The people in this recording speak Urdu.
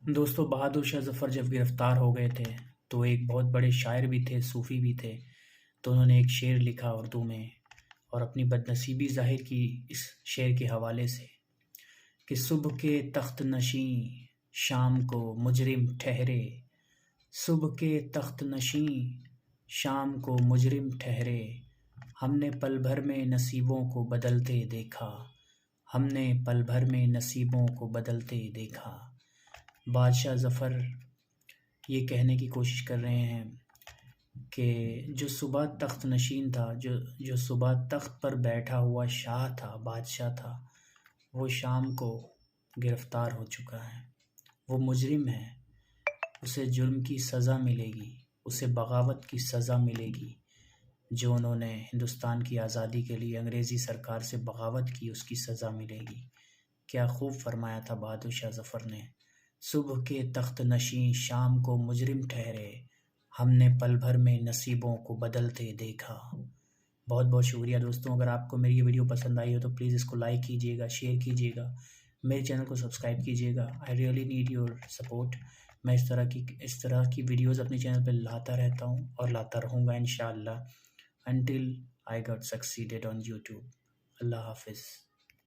دوستوں، بہادر شاہ ظفر جب گرفتار ہو گئے تھے تو ایک بہت بڑے شاعر بھی تھے، صوفی بھی تھے۔ تو انہوں نے ایک شعر لکھا اردو میں اور اپنی بد نصیبی ظاہر کی اس شعر کے حوالے سے کہ صبح کے تخت نشیں شام کو مجرم ٹھہرے، صبح کے تخت نشیں شام کو مجرم ٹھہرے، ہم نے پل بھر میں نصیبوں کو بدلتے دیکھا، ہم نے پل بھر میں نصیبوں کو بدلتے دیکھا۔ بادشاہ ظفر یہ کہنے کی کوشش کر رہے ہیں کہ جو صبح تخت نشین تھا، جو صبح تخت پر بیٹھا ہوا شاہ تھا، بادشاہ تھا، وہ شام کو گرفتار ہو چکا ہے، وہ مجرم ہے، اسے جرم کی سزا ملے گی، اسے بغاوت کی سزا ملے گی۔ جو انہوں نے ہندوستان کی آزادی کے لیے انگریزی سرکار سے بغاوت کی، اس کی سزا ملے گی۔ کیا خوب فرمایا تھا بہادر شاہ ظفر نے، صبح کے تخت نشیں شام کو مجرم ٹھہرے، ہم نے پل بھر میں نصیبوں کو بدلتے دیکھا۔ بہت بہت شکریہ دوستوں، اگر آپ کو میری یہ ویڈیو پسند آئی ہو تو پلیز اس کو لائک کیجیے گا، شیئر کیجیے گا، میرے چینل کو سبسکرائب کیجیے گا۔ I really need your support. میں اس طرح کی ویڈیوز اپنے چینل پہ لاتا رہتا ہوں اور لاتا رہوں گا انشاءاللہ until I got succeeded on YouTube۔ اللہ حافظ۔